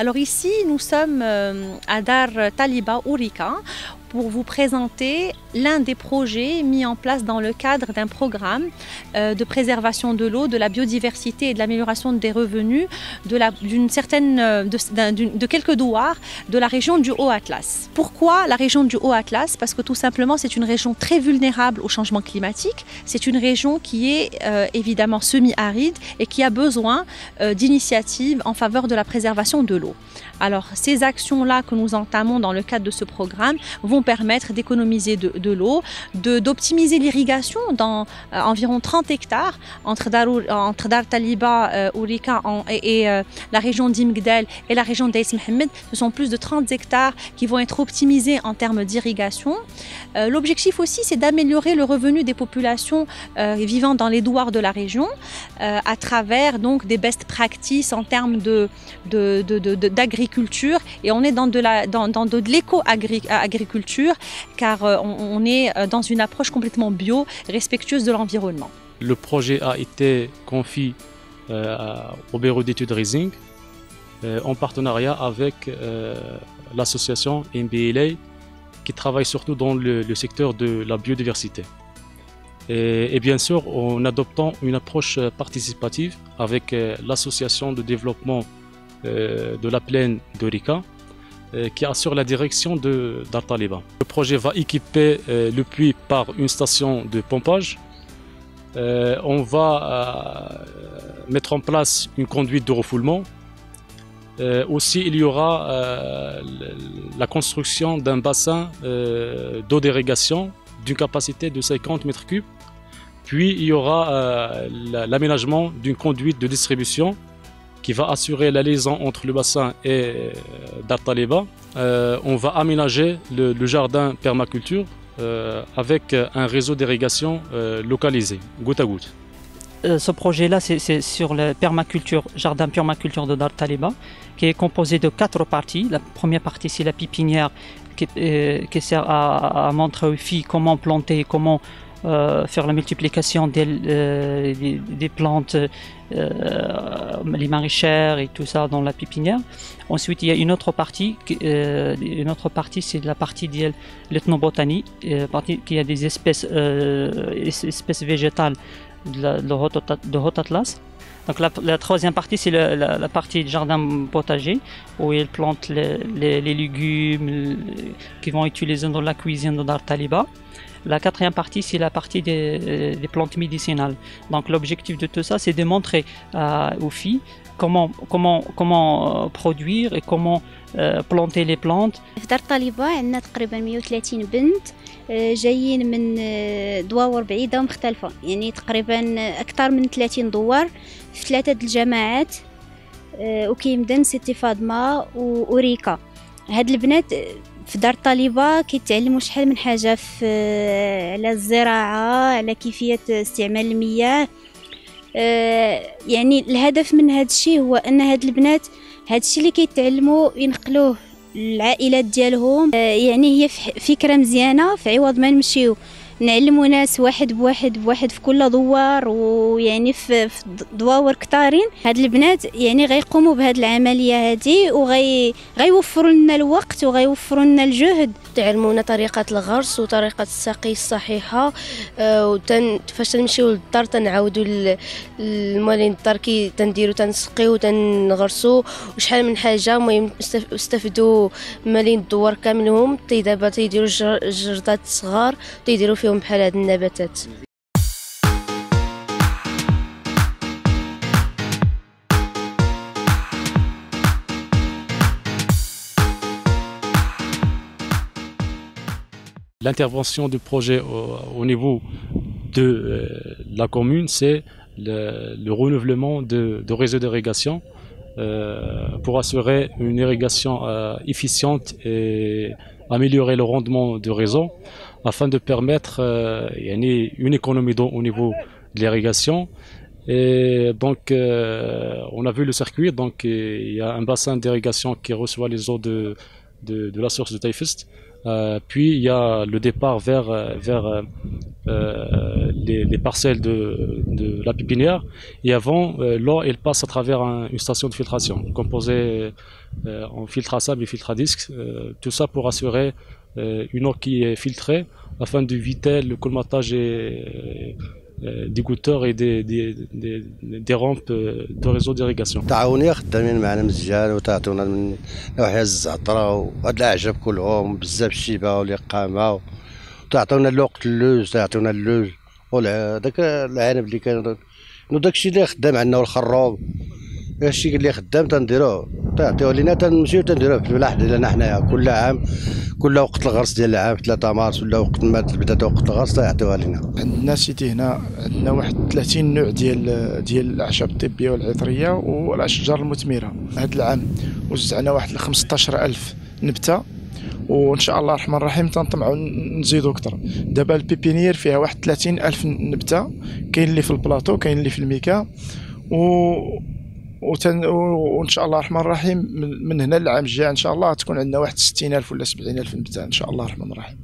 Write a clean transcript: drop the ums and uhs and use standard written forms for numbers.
Alors ici, nous sommes à Dar Taliba Ourika pour vous présenter l'un des projets mis en place dans le cadre d'un programme de préservation de l'eau, de la biodiversité et de l'amélioration des revenus de quelques douars de la région du Haut-Atlas. Pourquoi la région du Haut-Atlas? Parce que tout simplement c'est une région très vulnérable au changement climatique, c'est une région qui est évidemment semi-aride et qui a besoin d'initiatives en faveur de la préservation de l'eau. Alors ces actions-là que nous entamons dans le cadre de ce programme vont permettre d'économiser de l'eau, d'optimiser l'irrigation dans environ 30 hectares entre Dar Taliba Ourika et la région d'Imgdel et la région d'Aïs Mohamed. Ce sont plus de 30 hectares qui vont être optimisés en termes d'irrigation. L'objectif aussi, c'est d'améliorer le revenu des populations vivant dans les douars de la région à travers donc des best practices en termes d'agriculture, et on est dans de l'éco-agriculture car on est dans une approche complètement bio, respectueuse de l'environnement. Le projet a été confié au bureau d'études Rising en partenariat avec l'association MBLA qui travaille surtout dans le secteur de la biodiversité. Et bien sûr en adoptant une approche participative avec l'association de développement de la plaine d'Ourika qui assure la direction de Dar Taliba. Le projet va équiper le puits par une station de pompage. On va mettre en place une conduite de refoulement. Aussi, il y aura la construction d'un bassin d'eau d'irrigation d'une capacité de 50 mètres cubes. Puis, il y aura l'aménagement d'une conduite de distribution qui va assurer la liaison entre le bassin et Dar Taliba. On va aménager le jardin permaculture avec un réseau d'irrigation localisé, goutte à goutte. Ce projet-là, c'est sur le jardin permaculture de Dar Taliba, qui est composé de 4 parties. La première partie, c'est la pépinière qui sert à montrer aux filles comment planter, comment faire la multiplication des plantes, les maraîchères et tout ça dans la pépinière. Ensuite, il y a une autre partie c'est la partie de l'ethnobotanie, qui a des espèces végétales de Haut-Atlas. Donc la troisième partie, c'est la partie jardin potager, où ils plantent les légumes qui vont utiliser dans la cuisine de Dar Taliba. La quatrième partie, c'est la partie des plantes médicinales. Donc l'objectif de tout ça, c'est de montrer aux filles comment produire et comment planter les plantes. في دار طالبة عندنا تقريبا 130 بنت جايين من دوار بعيدة ومختلفة، يعني تقريبا أكثر من 30 دوار في 3 الجماعات وكيمدن سيتي فاطمة وأوريكا. هاد البنات في دار طالبة كيتعلموا شحال من حاجة على الزراعة، على كيفية استعمال المياه. يعني الهدف من هذا الشيء هو ان هاد البنات هاد الشيء اللي كيتعلموا ينقلوه للعائلات ديالهم. يعني هي فكرة مزيانة، في عوض ما نمشيو نعلموا ناس واحد بواحد في كل دوار، ويعني في دواور كتارين هاد البنات يعني غيقوموا بهاد العمليه هادي وغيوفروا لنا الوقت وغيوفروا لنا الجهد. تعلمونا طريقه الغرس وطريقه السقي الصحيحه، فاش تنمشيو للدار تنعاودوا الموالين الدار كي تنديروا تنسقيو تنغرسوا وشحال من حاجه. المهم استفدوا مالين الدوار كاملهم دابا تيديروا جردات صغار تيديروا فيهم بحال هاد النباتات. L'intervention du projet au niveau de la commune, c'est le renouvellement de réseaux d'irrigation pour assurer une irrigation efficiente et améliorer le rendement du réseau afin de permettre une économie d'eau au niveau de l'irrigation. Et donc on a vu le circuit, donc il y a un bassin d'irrigation qui reçoit les eaux de la source de Taifist. Puis il y a le départ vers les parcelles de la pépinière. Et avant, l'eau elle passe à travers une station de filtration composée en filtre à sable et filtre à disque. Tout ça pour assurer une eau qui est filtrée afin d'éviter le colmatage des goutteurs et des rampes de réseau d'irrigation. تعاونية خدامين معنا مزيان وتعطونا من نواحي الزعترة وهاد الأعشاب كلهم بزاف الشيبة واليقامة وتعطونا الوقت اللوز تعطونا اللوز وداك العنب اللي كان داكشي اللي خدام عندنا والخروب هادشي اللي خدام تنديروه تعطيوه لينا تنمشيو تنديروه في الفلاح ديالنا حنايا كل عام كل وقت الغرس ديال العام في 3 مارس ولا وقت ما بدا وقت الغرس يعطيوها لنا. عندنا سيدي هنا عندنا واحد 30 نوع ديال الاعشاب الطبيه والعطريه والاشجار المثمره. هذا العام وزعنا واحد 15000 نبته وان شاء الله الرحمن الرحيم تنطمعوا نزيدوا اكثر. دابا البيبينيير فيها واحد 30000 نبته، كاين اللي في البلاطو كاين اللي في الميكا وان شاء الله الرحمن الرحيم من هنا للعام الجاي ان شاء الله تكون عندنا واحد 60000 ولا 70000 نبته ان شاء الله الرحمن الرحيم.